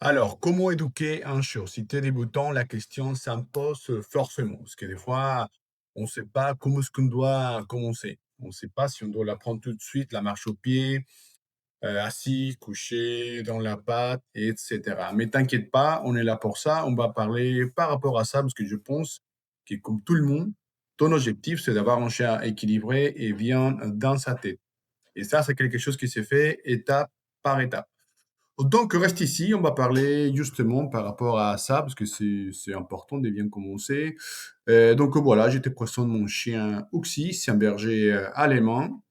Alors, comment éduquer un chiot? Si tu es débutant, la question s'impose forcément, parce que des fois, on ne sait pas comment est-ce qu'on doit commencer. On ne sait pas si on doit l'apprendre tout de suite, la marche au pied, assis, couché, dans la patte, et cetera. Mais t'inquiète pas, on est là pour ça. On va parler par rapport à ça, parce que je pense que comme tout le monde, ton objectif, c'est d'avoir un chien équilibré et bien dans sa tête. Et ça, c'est quelque chose qui s'est fait étape par étape. Donc, reste ici, on va parler justement par rapport à ça, parce que c'est important de bien commencer. Donc voilà, j'étais présent de mon chien Uxie, c'est un berger allemand,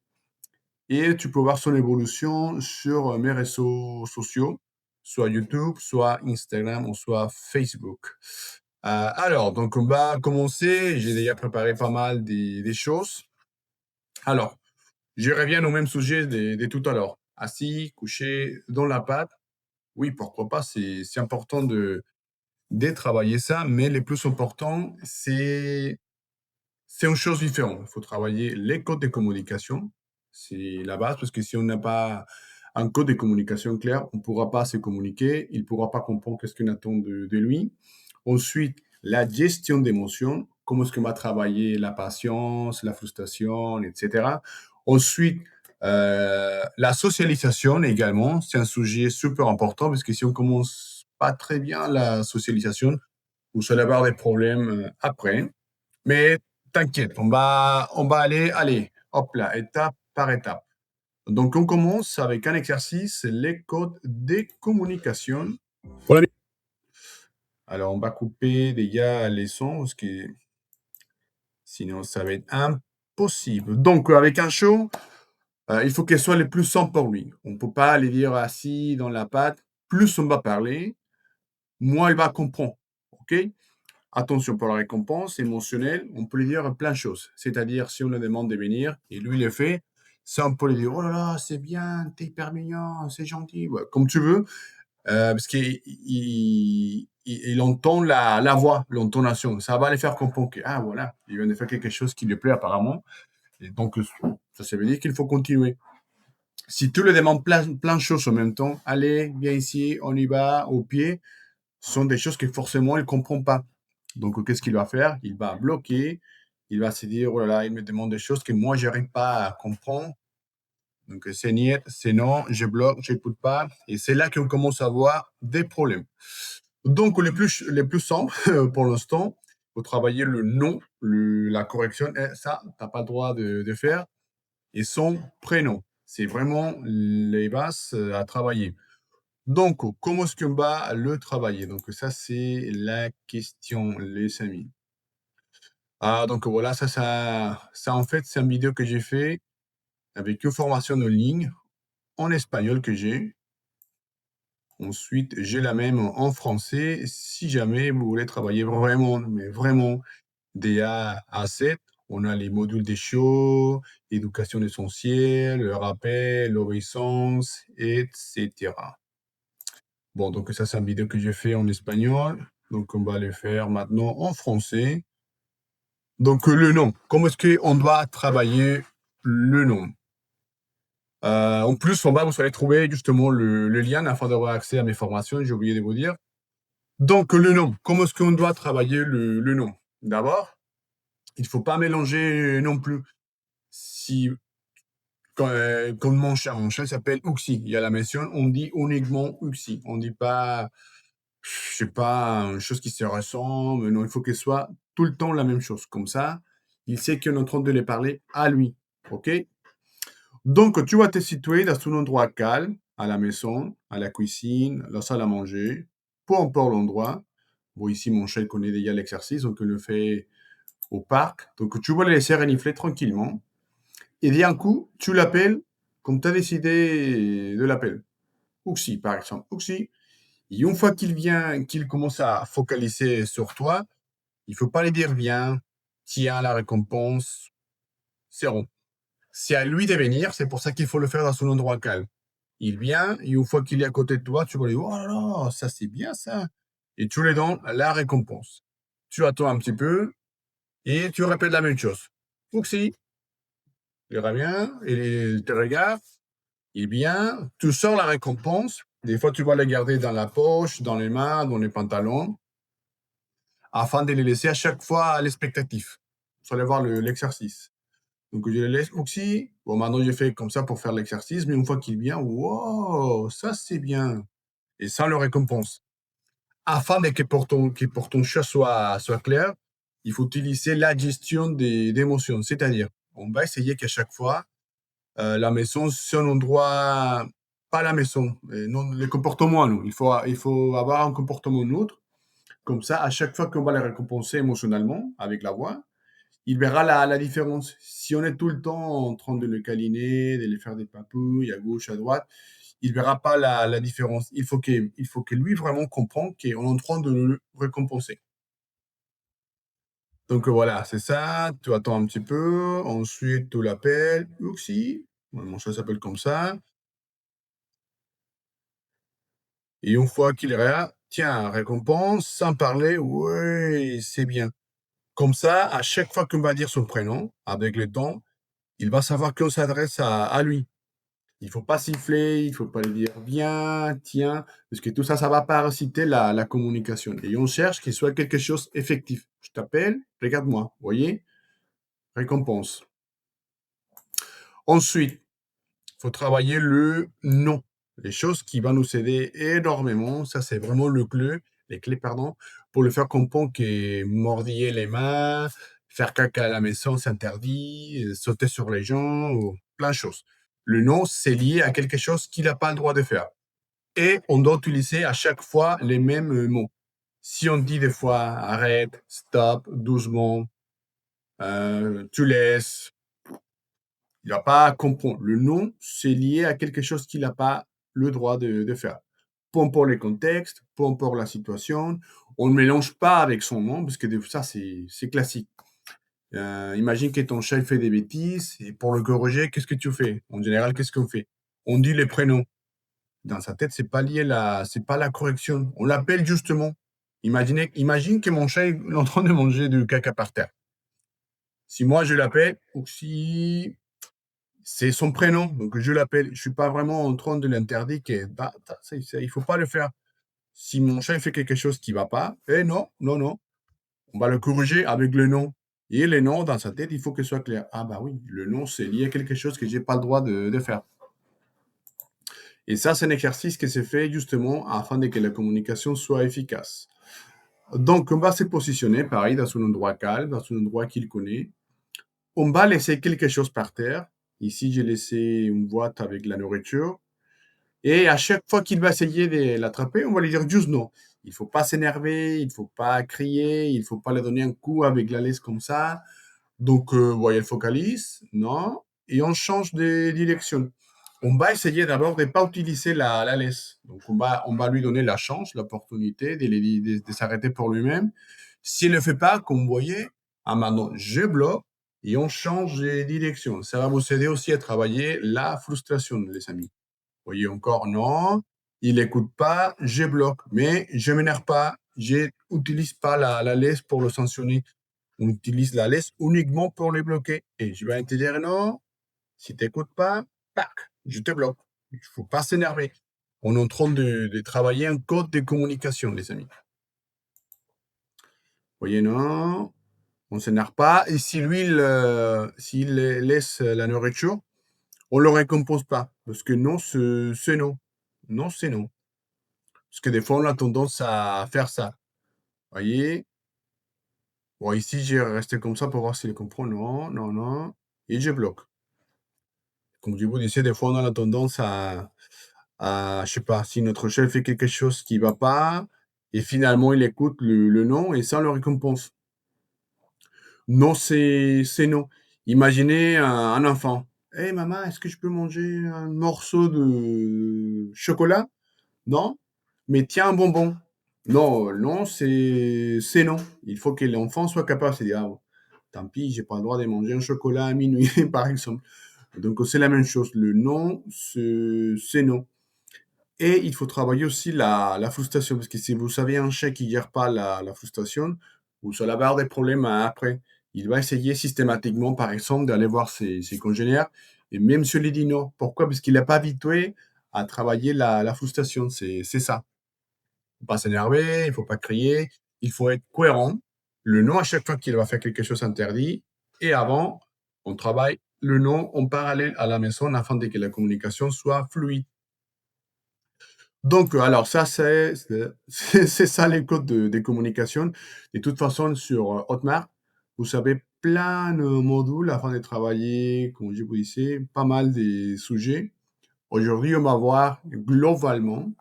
et tu peux voir son évolution sur mes réseaux sociaux, soit YouTube, soit Instagram ou soit Facebook. Alors, donc on va commencer, j'ai déjà préparé pas mal des choses. Alors, je reviens au même sujet de tout à l'heure. Assis, couché, dans la patte. Oui, pourquoi pas, c'est important de travailler ça, mais le plus important, c'est une chose différente. Il faut travailler les codes de communication, c'est la base, parce que si on n'a pas un code de communication clair, on ne pourra pas se communiquer, il ne pourra pas comprendre qu'est-ce qu'on attend de lui. Ensuite, la gestion d'émotions, comment est-ce qu'on va travailler la patience, la frustration, etc. Ensuite, la socialisation également, c'est un sujet super important parce que si on commence pas très bien la socialisation, vous allez avoir des problèmes après. Mais t'inquiète, on va aller, hop là, étape par étape. Donc, on commence avec un exercice, les codes de communication. Voilà. Alors, on va couper déjà les sons parce que sinon, ça va être impossible. Donc, avec un show, il faut qu'elle soit le plus simple pour lui. On ne peut pas aller dire assis dans la patte. Plus on va parler, moins il va comprendre. OK? Attention pour la récompense émotionnelle, on peut lui dire plein de choses. C'est-à-dire, si on le demande de venir et lui le fait, ça, on peut lui dire oh là là, c'est bien, t'es hyper mignon, c'est gentil, ouais, comme tu veux, parce qu'il entend la voix, l'intonation. Ça va les faire comprendre que, ah voilà, il vient de faire quelque chose qui lui plaît apparemment. Et donc, ça veut dire qu'il faut continuer. Si tu lui demandes plein de choses en même temps, allez, viens ici, on y va, au pied, ce sont des choses que forcément il ne comprend pas. Donc, qu'est-ce qu'il va faire? Il va bloquer, il va se dire, oh là là, il me demande des choses que moi, je n'arrive pas à comprendre. Donc, c'est niet, c'est non, je bloque, je n'écoute pas. Et c'est là qu'on commence à avoir des problèmes. Donc, les plus simples, pour l'instant, il faut travailler le non, la correction. Ça, tu n'as pas le droit de faire. Et son prénom. C'est vraiment les bases à travailler. Donc, comment est-ce qu'on va le travailler? Donc, ça, c'est la question, les amis. Ah, donc voilà, ça en fait, c'est une vidéo que j'ai fait avec une formation en ligne en espagnol que j'ai. Ensuite, j'ai la même en français. Si jamais vous voulez travailler vraiment, mais vraiment des A à Z, on a les modules des shows, éducation essentielle, le rappel, l'obéissance, etc. Bon, donc ça, c'est une vidéo que j'ai fait en espagnol. Donc, on va le faire maintenant en français. Donc, le nom. Comment est-ce qu'on doit travailler le nom? En plus, en bas, vous allez trouver justement le lien afin d'avoir accès à mes formations. J'ai oublié de vous dire. Donc, le nom. Comment est-ce qu'on doit travailler le nom? D'abord, il ne faut pas mélanger non plus. Si, comme mon chat s'appelle Uxi, il y a la mention, on dit uniquement Uxi. On ne dit pas je sais pas, une chose qui se ressemble. Non, il faut qu'elle soit tout le temps la même chose. Comme ça, il sait qu'on est en train de les parler à lui. OK? Donc, tu vas te situer dans un endroit calme, à la maison, à la cuisine, la salle à manger, peu importe l'endroit. Bon, ici, mon chat il connaît déjà l'exercice, donc on le fait au parc. Donc, tu vas le laisser renifler tranquillement. Et d'un coup, tu l'appelles comme tu as décidé de l'appeler. Oxy, par exemple. Oxy. Et une fois qu'il commence à focaliser sur toi, il faut pas lui dire viens, tiens la récompense, c'est rond. C'est à lui de venir, c'est pour ça qu'il faut le faire dans un endroit calme. Il vient, et une fois qu'il est à côté de toi, tu vas lui dire oh là là, ça c'est bien ça. Et tu lui donnes la récompense. Tu attends un petit peu et tu répètes la même chose. Oxy, il revient, il te regarde, il vient, tu sors la récompense, Des fois, tu vas les garder dans la poche, dans les mains, dans les pantalons, afin de les laisser à chaque fois à l'expectatif. Vous allez voir l'exercice. Donc, je les laisse aussi. Bon, maintenant, j'ai fait comme ça pour faire l'exercice, mais une fois qu'il vient, wow, ça c'est bien. Et ça le récompense. Afin que pour ton chat soit clair, il faut utiliser la gestion des émotions. C'est-à-dire, on va essayer qu'à chaque fois, la maison, c'est un endroit, pas la maison, non, le comportement, nous. Il faut avoir un comportement neutre. Comme ça, à chaque fois qu'on va les récompenser émotionnellement avec la voix, il verra la différence. Si on est tout le temps en train de le câliner, de lui faire des papouilles à gauche, à droite, il verra pas la différence. Il faut que lui vraiment comprenne qu'on est en train de le récompenser. Donc voilà, c'est ça. Tu attends un petit peu. Ensuite, tu l'appelles. Oxy. Ouais, mon chat s'appelle comme ça. Et une fois qu'il est là, tiens, récompense, sans parler, ouais, c'est bien. Comme ça, à chaque fois qu'on va dire son prénom, avec le temps, il va savoir qu'on s'adresse à lui. Il faut pas siffler, il faut pas lui dire viens, tiens, parce que tout ça, ça va parasiter la communication. Et on cherche qu'il soit quelque chose effectif. Je t'appelle, regarde-moi, vous voyez, récompense. Ensuite, il faut travailler le non. Les choses qui vont nous aider énormément, ça c'est vraiment les clés, pardon, pour le faire comprendre que mordiller les mains, faire caca à la maison, c'est interdit, sauter sur les gens, ou plein de choses. Le non, c'est lié à quelque chose qu'il n'a pas le droit de faire. Et on doit utiliser à chaque fois les mêmes mots. Si on dit des fois arrête, stop, doucement, tu laisses, il n'a pas à comprendre. Le non, c'est lié à quelque chose qu'il n'a pas le droit de faire. Peu importe les contextes, peu importe la situation, on ne mélange pas avec son nom, parce que ça, c'est classique. Imagine que ton chat il fait des bêtises, et pour le corriger, qu'est-ce que tu fais? En général, qu'est-ce qu'on fait? On dit les prénoms. Dans sa tête, c'est pas la correction. On l'appelle justement. Imagine que mon chat est en train de manger du caca par terre. Si moi je l'appelle, ou si c'est son prénom, donc je l'appelle, je suis pas vraiment en train de l'interdire que bah, il faut pas le faire. Si mon chat fait quelque chose qui va pas, non, non, non, on va le corriger avec le nom. Et le nom dans sa tête, il faut que ce soit clair. Ah bah oui, le nom c'est lié à quelque chose que j'ai pas le droit de faire. Et ça, c'est un exercice qui se fait justement afin de que la communication soit efficace. Donc, on va se positionner, pareil, dans un endroit calme, dans un endroit qu'il connaît. On va laisser quelque chose par terre. Ici, j'ai laissé une boîte avec la nourriture. Et à chaque fois qu'il va essayer de l'attraper, on va lui dire juste non. Il ne faut pas s'énerver, il ne faut pas crier, il ne faut pas lui donner un coup avec la laisse comme ça. Donc, voyez, elle focalise, non, et on change de direction. On va essayer d'abord de ne pas utiliser la laisse. Donc, on va lui donner la chance, l'opportunité de s'arrêter pour lui-même. S'il ne le fait pas, comme vous voyez, ah maintenant, je bloque et on change de direction. Ça va vous aider aussi à travailler la frustration, les amis. Vous voyez encore, non, il n'écoute pas, je bloque, mais je ne m'énerve pas, je n'utilise pas la laisse pour le sanctionner. On utilise la laisse uniquement pour les bloquer. Et je vais te dire non, si tu n'écoutes pas, pac, je te bloque. Il ne faut pas s'énerver. On est en train de travailler un code de communication, les amis. Vous voyez, non, on ne s'énerve pas. Et si lui, s'il laisse la nourriture, on ne le récompense pas. Parce que non, c'est non. Non, c'est non. Parce que des fois, on a tendance à faire ça. Vous voyez? Bon, ici, j'ai resté comme ça pour voir s'il comprend. Non, non, non. Et je bloque. Comme je vous disais, des fois, on a la tendance je sais pas, si notre chef fait quelque chose qui va pas, et finalement, il écoute le non, et ça, on le récompense. Non, c'est non. Imaginez un enfant. Hé, maman, est-ce que je peux manger un morceau de chocolat? Non? Mais tiens un bonbon. Non, non, c'est non. Il faut que l'enfant soit capable de se dire, ah, tant pis, j'ai pas le droit de manger un chocolat à minuit, par exemple. Donc, c'est la même chose. Le non, c'est non. Et il faut travailler aussi la frustration, parce que si vous avez un chef qui ne gère pas la frustration, vous allez avoir des problèmes après. Il va essayer systématiquement, par exemple, d'aller voir ses congénères, et même si on lui dit non. Pourquoi? Parce qu'il n'est pas habitué à travailler la frustration. C'est ça. Faut pas s'énerver, il faut pas crier, il faut être cohérent. Le non à chaque fois qu'il va faire quelque chose interdit et avant, on travaille le non en parallèle à la maison afin que la communication soit fluide. Donc, alors ça, c'est ça les codes de communication. De toute façon, sur Hotmart, vous avez plein de modules afin de travailler, comme je vous disais, pas mal des sujets. Aujourd'hui, on va voir globalement.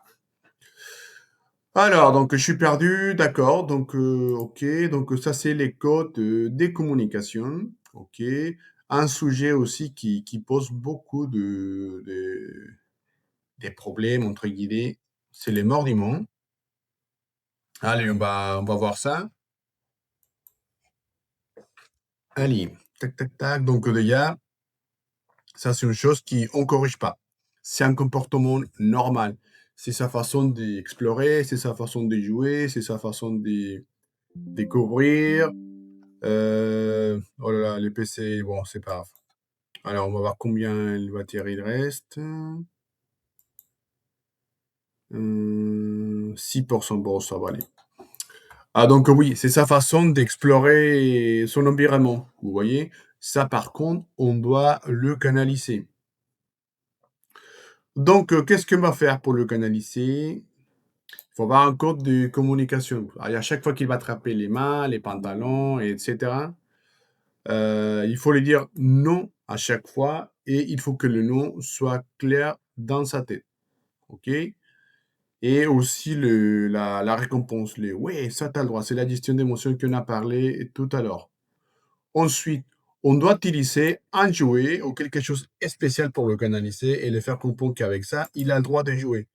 Alors, donc je suis perdu, d'accord. Donc, OK, donc ça, c'est les codes des communications. OK. Un sujet aussi qui pose beaucoup des problèmes, entre guillemets, c'est les mordiments. Allez, on va voir ça. Allez, tac, tac, tac. Donc, déjà, ça, c'est une chose qu'on ne corrige pas. C'est un comportement normal. C'est sa façon d'explorer, c'est sa façon de jouer, c'est sa façon de découvrir. Oh là là, les PC, bon, c'est pas grave. Alors, on va voir combien de batterie il reste. 6%, bon, ça va aller. Ah, donc oui, c'est sa façon d'explorer son environnement. Vous voyez, ça, par contre, on doit le canaliser. Donc, qu'est-ce qu'on va faire pour le canaliser? Il faut avoir un code de communication. À chaque fois qu'il va attraper les mains, les pantalons, etc., il faut lui dire non à chaque fois et il faut que le non soit clair dans sa tête. OK? Et aussi la récompense. Ouais, ça, tu as le droit. C'est la gestion d'émotions qu'on a parlé tout à l'heure. Ensuite, on doit utiliser un jouet ou quelque chose de spécial pour le canaliser et le faire comprendre qu'avec ça, il a le droit de jouer.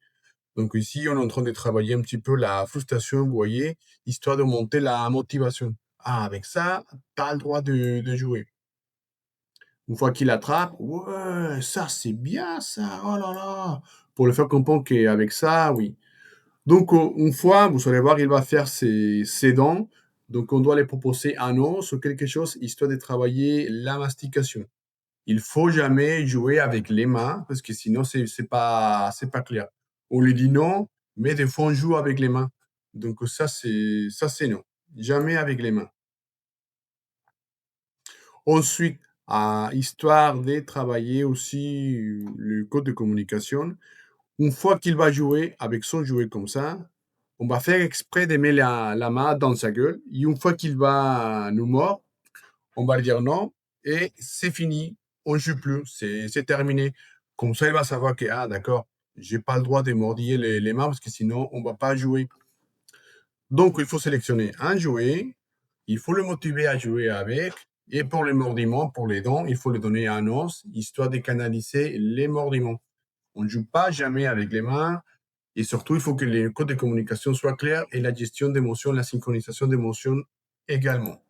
Donc ici, on est en train de travailler un petit peu la frustration, vous voyez, histoire de monter la motivation. Ah, avec ça, tu as le droit de jouer. Une fois qu'il attrape, ouais, ça c'est bien ça, oh là là, pour le faire comprendre qu'avec ça, oui. Donc, une fois, vous allez voir, il va faire ses dents. Donc, on doit les proposer un os ou quelque chose, histoire de travailler la mastication. Il faut jamais jouer avec les mains, parce que sinon, c'est pas clair. On lui dit non, mais des fois, on joue avec les mains. Donc, ça c'est non. Jamais avec les mains. Ensuite, histoire de travailler aussi le code de communication, une fois qu'il va jouer avec son jouet comme ça, on va faire exprès de mettre la main dans sa gueule. Et une fois qu'il va nous mordre, on va lui dire non et c'est fini. On ne joue plus. C'est terminé. Comme ça, il va savoir que, ah, d'accord, j'ai pas le droit de mordiller les mains parce que sinon, on va pas jouer. Donc, il faut sélectionner un jouet. Il faut le motiver à jouer avec. Et pour les mordiments, pour les dents, il faut lui donner un os, histoire de canaliser les mordiments. On ne joue pas jamais avec les mains. Et surtout, il faut que les codes de communication soient clairs et la gestion d'émotions, la synchronisation d'émotions également.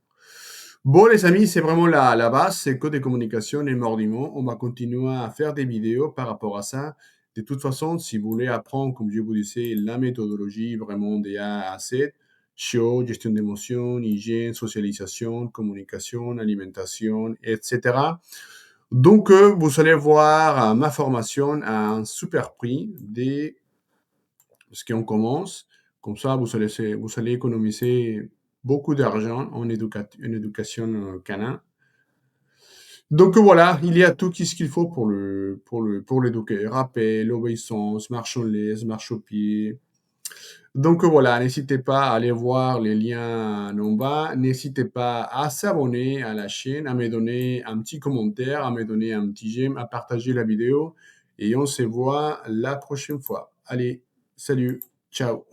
Bon, les amis, c'est vraiment la base, c'est code de communication et mordiment. On va continuer à faire des vidéos par rapport à ça. De toute façon, si vous voulez apprendre, comme je vous disais, la méthodologie vraiment de A à Z, show, gestion d'émotions, hygiène, socialisation, communication, alimentation, etc. Donc, vous allez voir ma formation à un super prix des ce qu'on commence. Comme ça, vous allez économiser beaucoup d'argent en éducation canin. Donc voilà, il y a tout ce qu'il faut pour l'éduquer. Rappel, obéissance, marche en laisse, marche au pied. Donc voilà, n'hésitez pas à aller voir les liens en bas. N'hésitez pas à s'abonner à la chaîne, à me donner un petit commentaire, à me donner un petit j'aime, à partager la vidéo. Et on se voit la prochaine fois. Allez, salut, ciao.